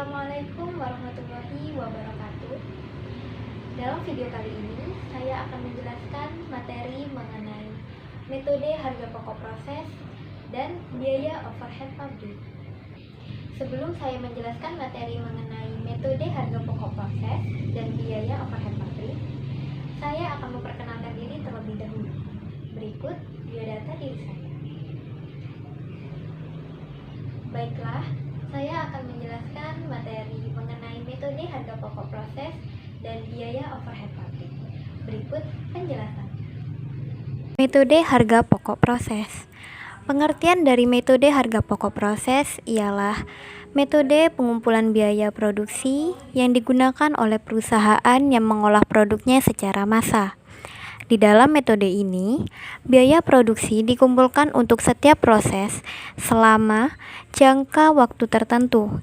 Assalamualaikum warahmatullahi wabarakatuh. Dalam video kali ini, saya akan menjelaskan materi mengenai metode harga pokok proses dan biaya overhead pabrik. Sebelum saya menjelaskan materi mengenai metode harga pokok proses dan biaya overhead pabrik, saya akan memperkenalkan diri terlebih dahulu. Berikut biodata diri saya. Baiklah, saya akan menjelaskan materi mengenai metode harga pokok proses dan biaya overhead pabrik. Berikut penjelasan. Metode harga pokok proses. Pengertian dari metode harga pokok proses ialah metode pengumpulan biaya produksi yang digunakan oleh perusahaan yang mengolah produknya secara massal. Di dalam metode ini, biaya produksi dikumpulkan untuk setiap proses selama jangka waktu tertentu,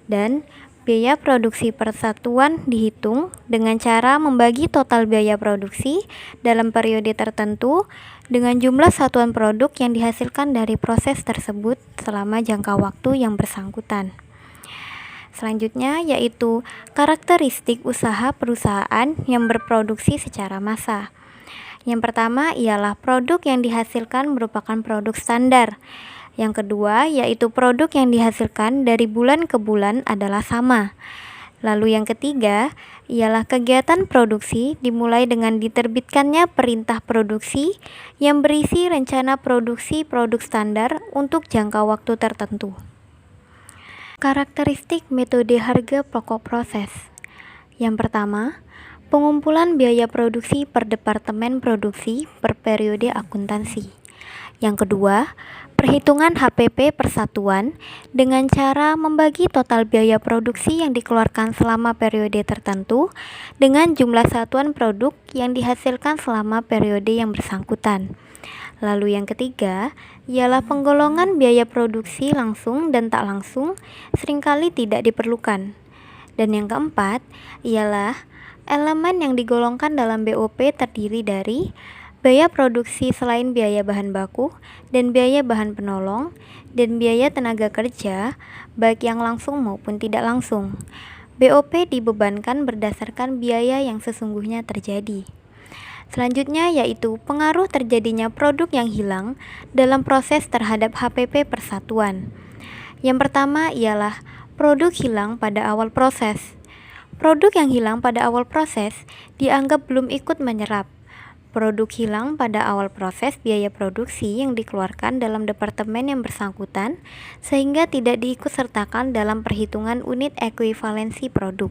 dan biaya produksi per satuan dihitung dengan cara membagi total biaya produksi dalam periode tertentu dengan jumlah satuan produk yang dihasilkan dari proses tersebut selama jangka waktu yang bersangkutan. Selanjutnya yaitu karakteristik usaha perusahaan yang berproduksi secara massal. Yang pertama ialah produk yang dihasilkan merupakan produk standar. Yang kedua yaitu produk yang dihasilkan dari bulan ke bulan adalah sama. Lalu yang ketiga ialah kegiatan produksi dimulai dengan diterbitkannya perintah produksi yang berisi rencana produksi produk standar untuk jangka waktu tertentu. Karakteristik metode harga pokok proses. Yang pertama, pengumpulan biaya produksi per departemen produksi per periode akuntansi. Yang kedua, perhitungan HPP per satuan dengan cara membagi total biaya produksi yang dikeluarkan selama periode tertentu dengan jumlah satuan produk yang dihasilkan selama periode yang bersangkutan. Lalu yang ketiga, ialah penggolongan biaya produksi langsung dan tak langsung seringkali tidak diperlukan. Dan yang keempat, ialah elemen yang digolongkan dalam BOP terdiri dari biaya produksi selain biaya bahan baku dan biaya bahan penolong dan biaya tenaga kerja baik yang langsung maupun tidak langsung. BOP dibebankan berdasarkan biaya yang sesungguhnya terjadi. Selanjutnya yaitu pengaruh terjadinya produk yang hilang dalam proses terhadap HPP persatuan. Yang pertama ialah produk hilang pada awal proses. Produk yang hilang pada awal proses dianggap belum ikut menyerap. Produk hilang pada awal proses biaya produksi yang dikeluarkan dalam departemen yang bersangkutan sehingga tidak diikutsertakan dalam perhitungan unit ekuivalensi produk.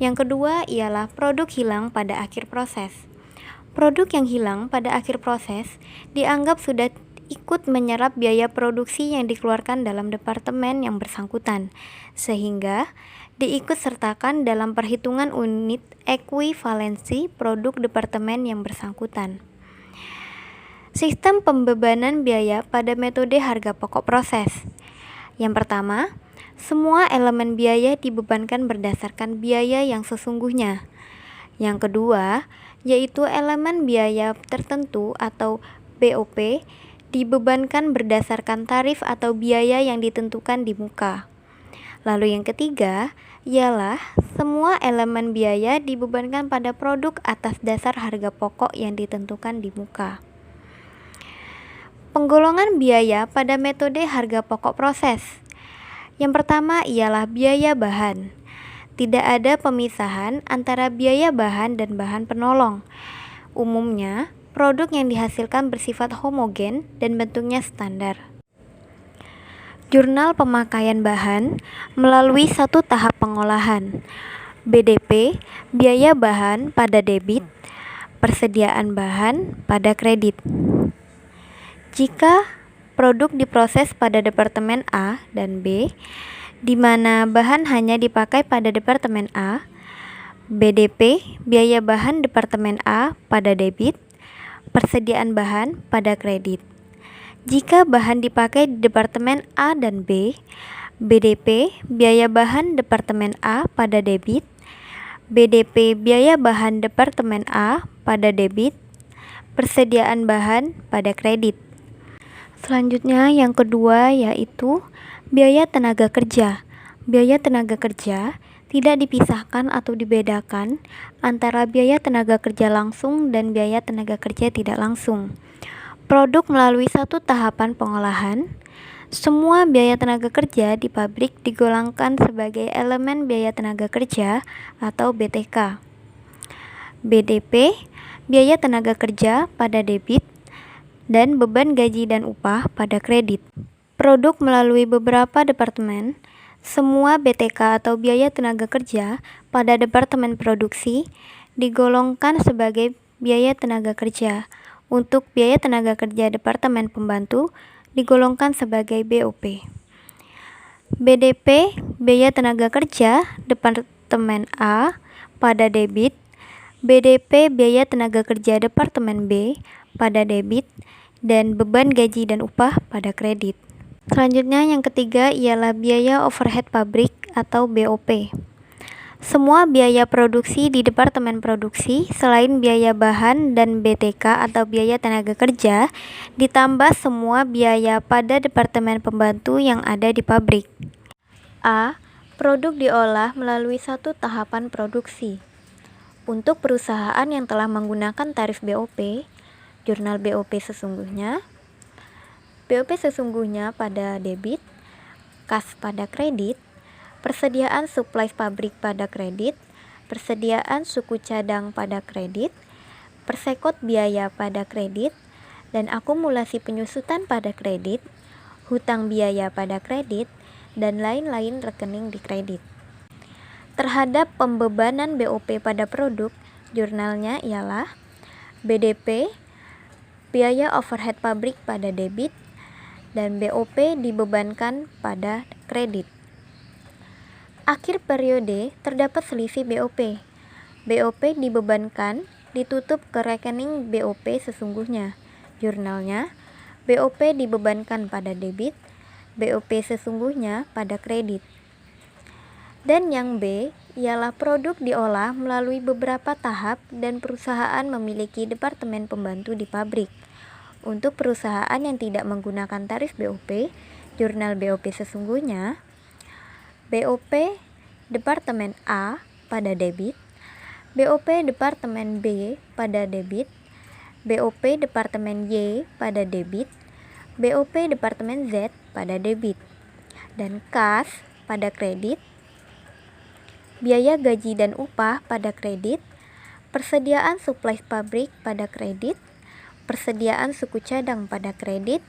Yang kedua ialah produk hilang pada akhir proses. Produk yang hilang pada akhir proses dianggap sudah ikut menyerap biaya produksi yang dikeluarkan dalam departemen yang bersangkutan, sehingga diikutsertakan dalam perhitungan unit ekuivalensi produk departemen yang bersangkutan. Sistem pembebanan biaya pada metode harga pokok proses. Yang pertama, semua elemen biaya dibebankan berdasarkan biaya yang sesungguhnya. Yang kedua, yaitu elemen biaya tertentu atau BOP dibebankan berdasarkan tarif atau biaya yang ditentukan di muka. Lalu yang ketiga ialah semua elemen biaya dibebankan pada produk atas dasar harga pokok yang ditentukan di muka. Penggolongan biaya pada metode harga pokok proses. Yang pertama ialah biaya bahan. Tidak ada pemisahan antara biaya bahan dan bahan penolong. Umumnya, produk yang dihasilkan bersifat homogen dan bentuknya standar. Jurnal pemakaian bahan melalui satu tahap pengolahan. BDP, biaya bahan pada debit, persediaan bahan pada kredit. Jika produk diproses pada departemen A dan B, di mana bahan hanya dipakai pada departemen A, BDP, biaya bahan departemen A pada debit, persediaan bahan pada kredit. Jika bahan dipakai di departemen A dan B, BDP, biaya bahan departemen A pada debit, BDP, biaya bahan departemen A pada debit, persediaan bahan pada kredit. Selanjutnya yang kedua yaitu biaya tenaga kerja. Biaya tenaga kerja tidak dipisahkan atau dibedakan antara biaya tenaga kerja langsung dan biaya tenaga kerja tidak langsung. Produk melalui satu tahapan pengolahan, semua biaya tenaga kerja di pabrik digolongkan sebagai elemen biaya tenaga kerja atau BTK. BDP, biaya tenaga kerja pada debit, dan beban gaji dan upah pada kredit. Produk melalui beberapa departemen, semua BTK atau biaya tenaga kerja pada departemen produksi digolongkan sebagai biaya tenaga kerja. Untuk biaya tenaga kerja departemen pembantu digolongkan sebagai BOP. BDP, biaya tenaga kerja departemen A pada debit, BDP biaya tenaga kerja departemen B pada debit, dan beban gaji dan upah pada kredit. Selanjutnya yang ketiga ialah biaya overhead pabrik atau BOP. Semua biaya produksi di departemen produksi selain biaya bahan dan BTK atau biaya tenaga kerja ditambah semua biaya pada departemen pembantu yang ada di pabrik. A. Produk diolah melalui satu tahapan produksi. Untuk perusahaan yang telah menggunakan tarif BOP, jurnal BOP sesungguhnya pada debit, kas pada kredit, persediaan suplai pabrik pada kredit, persediaan suku cadang pada kredit, persekot biaya pada kredit, dan akumulasi penyusutan pada kredit, hutang biaya pada kredit, dan lain-lain rekening di kredit. Terhadap pembebanan BOP pada produk, jurnalnya ialah BDP, biaya overhead pabrik pada debit, dan BOP dibebankan pada kredit. Akhir periode terdapat selisih BOP. BOP dibebankan ditutup ke rekening BOP sesungguhnya. Jurnalnya, BOP dibebankan pada debit, BOP sesungguhnya pada kredit. Dan yang B ialah produk diolah melalui beberapa tahap dan perusahaan memiliki departemen pembantu di pabrik. Untuk perusahaan yang tidak menggunakan tarif BOP, jurnal BOP sesungguhnya, BOP Departemen A pada debit, BOP Departemen B pada debit, BOP Departemen Y pada debit, BOP Departemen Z pada debit, dan kas pada kredit, biaya gaji dan upah pada kredit, persediaan suplai pabrik pada kredit, persediaan suku cadang pada kredit,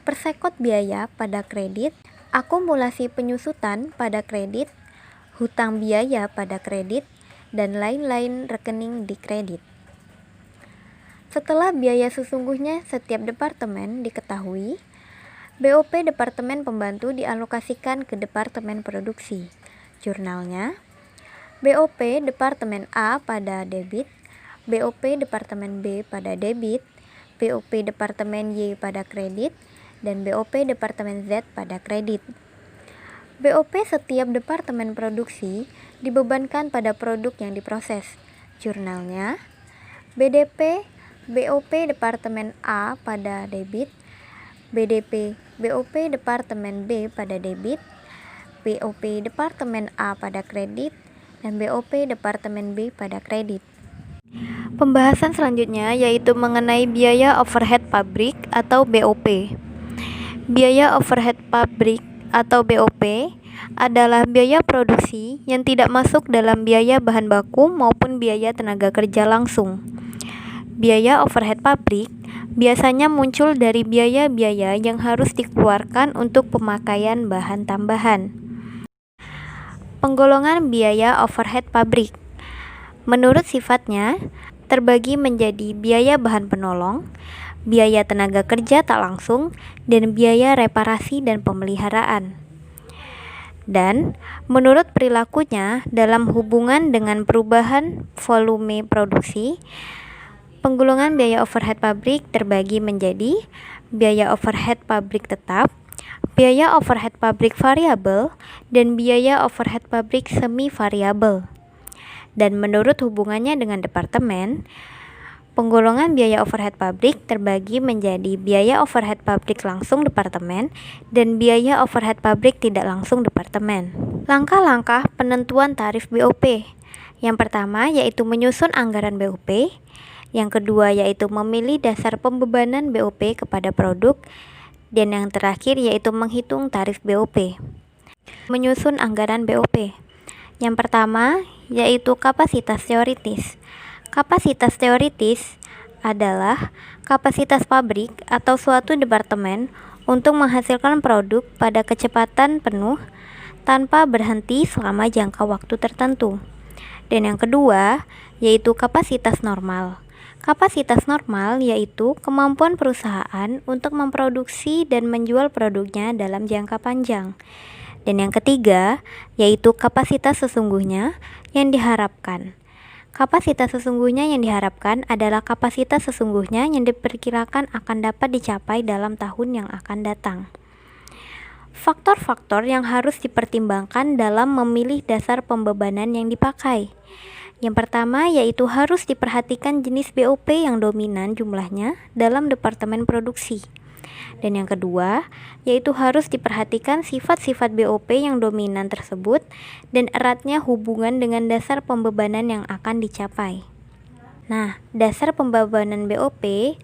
persekot biaya pada kredit, akumulasi penyusutan pada kredit, hutang biaya pada kredit, dan lain-lain rekening di kredit. Setelah biaya sesungguhnya setiap departemen diketahui, BOP Departemen Pembantu dialokasikan ke Departemen Produksi. Jurnalnya, BOP Departemen A pada debit, BOP Departemen B pada debit, BOP Departemen Y pada kredit, dan BOP Departemen Z pada kredit. BOP setiap departemen produksi dibebankan pada produk yang diproses. Jurnalnya, BDP BOP Departemen A pada debit, BOP Departemen B pada debit, BOP Departemen A pada kredit, dan BOP Departemen B pada kredit. Pembahasan selanjutnya yaitu mengenai biaya overhead pabrik atau BOP. Biaya overhead pabrik atau BOP adalah biaya produksi yang tidak masuk dalam biaya bahan baku maupun biaya tenaga kerja langsung. Biaya overhead pabrik biasanya muncul dari biaya-biaya yang harus dikeluarkan untuk pemakaian bahan tambahan. Penggolongan biaya overhead pabrik menurut sifatnya terbagi menjadi biaya bahan penolong, biaya tenaga kerja tak langsung, dan biaya reparasi dan pemeliharaan. Dan menurut perilakunya dalam hubungan dengan perubahan volume produksi, penggolongan biaya overhead pabrik terbagi menjadi biaya overhead pabrik tetap, biaya overhead pabrik variabel, dan biaya overhead pabrik semi variabel. Dan menurut hubungannya dengan departemen, Penggolongan biaya overhead pabrik terbagi menjadi biaya overhead pabrik langsung departemen dan biaya overhead pabrik tidak langsung departemen. Langkah-langkah penentuan tarif BOP. Yang pertama yaitu menyusun anggaran BOP. Yang kedua yaitu memilih dasar pembebanan BOP kepada produk. Dan yang terakhir yaitu menghitung tarif BOP. Menyusun anggaran BOP. Yang pertama yaitu kapasitas teoritis. Kapasitas teoritis adalah kapasitas pabrik atau suatu departemen untuk menghasilkan produk pada kecepatan penuh tanpa berhenti selama jangka waktu tertentu. Dan yang kedua yaitu kapasitas normal. Kapasitas normal yaitu kemampuan perusahaan untuk memproduksi dan menjual produknya dalam jangka panjang. Dan yang ketiga yaitu kapasitas sesungguhnya yang diharapkan. Kapasitas sesungguhnya yang diharapkan adalah kapasitas sesungguhnya yang diperkirakan akan dapat dicapai dalam tahun yang akan datang. Faktor-faktor yang harus dipertimbangkan dalam memilih dasar pembebanan yang dipakai. Yang pertama yaitu harus diperhatikan jenis BOP yang dominan jumlahnya dalam departemen produksi. Dan yang kedua, yaitu harus diperhatikan sifat-sifat BOP yang dominan tersebut dan eratnya hubungan dengan dasar pembebanan yang akan dicapai. Nah, dasar pembebanan BOP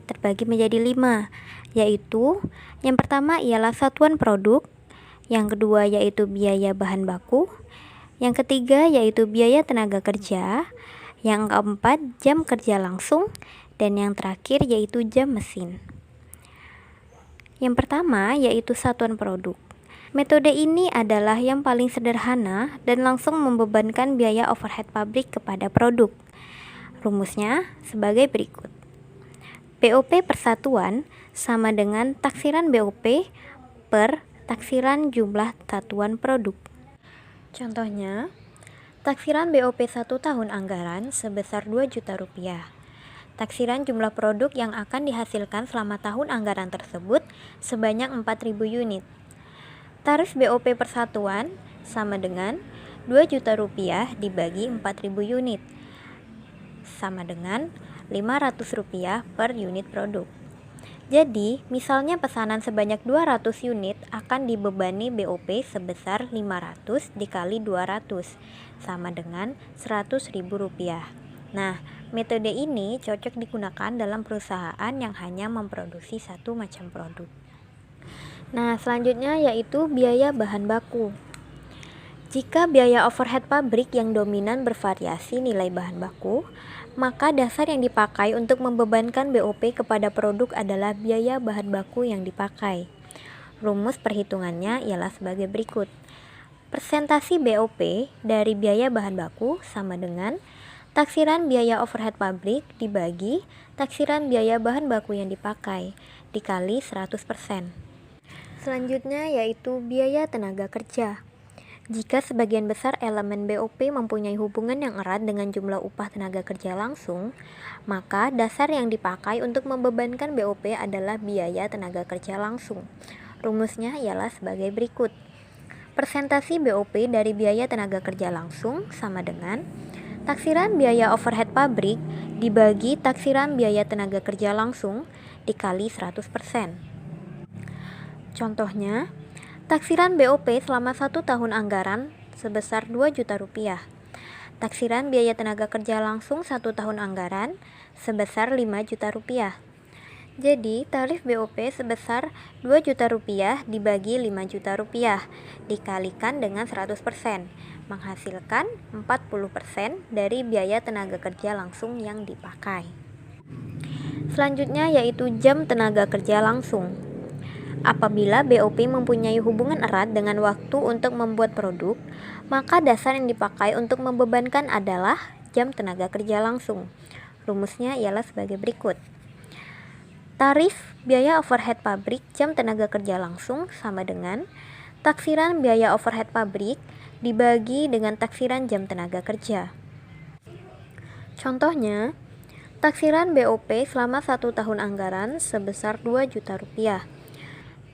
terbagi menjadi 5, yaitu yang pertama ialah satuan produk, yang kedua yaitu biaya bahan baku, yang ketiga yaitu biaya tenaga kerja, yang keempat jam kerja langsung, dan yang terakhir yaitu jam mesin. Yang pertama yaitu satuan produk. Metode ini adalah yang paling sederhana dan langsung membebankan biaya overhead pabrik kepada produk. Rumusnya sebagai berikut. BOP per satuan sama dengan taksiran BOP per taksiran jumlah satuan produk. Contohnya, taksiran BOP 1 tahun anggaran sebesar 2 juta rupiah. Taksiran jumlah produk yang akan dihasilkan selama tahun anggaran tersebut sebanyak 4.000 unit. Tarif BOP per satuan sama dengan 2 juta rupiah dibagi 4.000 unit, sama dengan 500 rupiah per unit produk. Jadi, misalnya pesanan sebanyak 200 unit akan dibebani BOP sebesar 500 dikali 200, sama dengan 100.000 rupiah. Nah, metode ini cocok digunakan dalam perusahaan yang hanya memproduksi satu macam produk. Nah, selanjutnya yaitu biaya bahan baku. Jika biaya overhead pabrik yang dominan bervariasi nilai bahan baku, maka dasar yang dipakai untuk membebankan BOP kepada produk adalah biaya bahan baku yang dipakai. Rumus perhitungannya ialah sebagai berikut. Persentasi BOP dari biaya bahan baku sama dengan taksiran biaya overhead pabrik dibagi taksiran biaya bahan baku yang dipakai dikali 100%. Selanjutnya yaitu biaya tenaga kerja. Jika sebagian besar elemen BOP mempunyai hubungan yang erat dengan jumlah upah tenaga kerja langsung, maka dasar yang dipakai untuk membebankan BOP adalah biaya tenaga kerja langsung. Rumusnya ialah sebagai berikut. Persentasi BOP dari biaya tenaga kerja langsung sama dengan taksiran biaya overhead pabrik dibagi taksiran biaya tenaga kerja langsung dikali 100%. Contohnya, taksiran BOP selama 1 tahun anggaran sebesar 2 juta rupiah. Taksiran biaya tenaga kerja langsung 1 tahun anggaran sebesar 5 juta rupiah. Jadi, tarif BOP sebesar 2 juta rupiah dibagi 5 juta rupiah dikalikan dengan 100%. Menghasilkan 40% dari biaya tenaga kerja langsung yang dipakai. Selanjutnya yaitu jam tenaga kerja langsung. Apabila BOP mempunyai hubungan erat dengan waktu untuk membuat produk, maka dasar yang dipakai untuk membebankan adalah jam tenaga kerja langsung. Rumusnya ialah sebagai berikut. Tarif biaya overhead pabrik jam tenaga kerja langsung sama dengan taksiran biaya overhead pabrik dibagi dengan taksiran jam tenaga kerja. Contohnya, taksiran BOP selama 1 tahun anggaran sebesar 2 juta rupiah.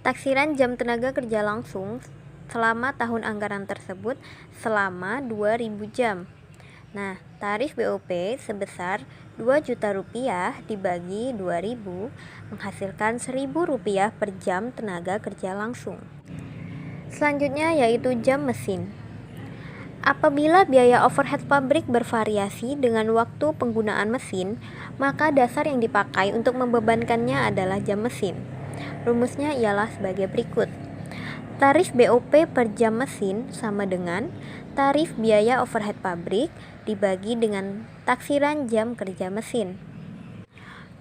Taksiran jam tenaga kerja langsung selama tahun anggaran tersebut selama 2.000 jam. Nah, tarif BOP sebesar Rp2.000.000 dibagi 2.000 menghasilkan Rp1.000 per jam tenaga kerja langsung. Selanjutnya yaitu jam mesin. Apabila biaya overhead pabrik bervariasi dengan waktu penggunaan mesin, maka dasar yang dipakai untuk membebankannya adalah jam mesin. Rumusnya ialah sebagai berikut. Tarif BOP per jam mesin sama dengan tarif biaya overhead pabrik dibagi dengan taksiran jam kerja mesin.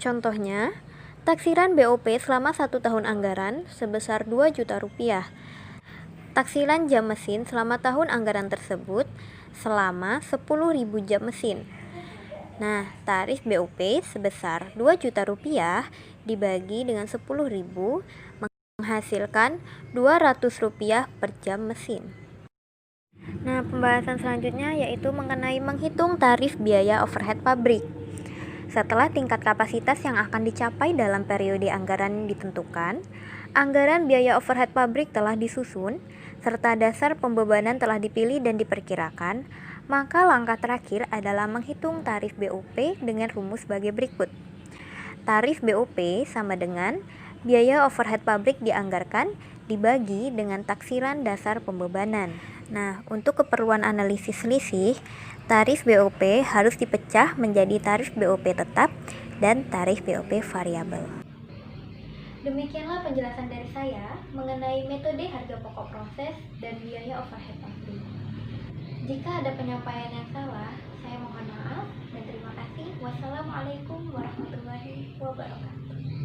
Contohnya, taksiran BOP selama 1 tahun anggaran sebesar Rp2.000.000. Taksiran jam mesin selama tahun anggaran tersebut selama 10.000 jam mesin. Nah, tarif BOP sebesar Rp2.000.000 dibagi dengan 10.000 menghasilkan Rp200 per jam mesin. Nah, pembahasan selanjutnya yaitu mengenai menghitung tarif biaya overhead pabrik. Setelah tingkat kapasitas yang akan dicapai dalam periode anggaran ditentukan, anggaran biaya overhead pabrik telah disusun, serta dasar pembebanan telah dipilih dan diperkirakan, maka langkah terakhir adalah menghitung tarif BOP dengan rumus sebagai berikut. Tarif BOP sama dengan biaya overhead pabrik dianggarkan dibagi dengan taksiran dasar pembebanan. Nah, untuk keperluan analisis selisih, tarif BOP harus dipecah menjadi tarif BOP tetap dan tarif BOP variabel. Demikianlah penjelasan dari saya mengenai metode harga pokok proses dan biaya overhead pabrik. Jika ada penyampaian yang salah, saya mohon maaf dan terima kasih. Wassalamualaikum warahmatullahi wabarakatuh.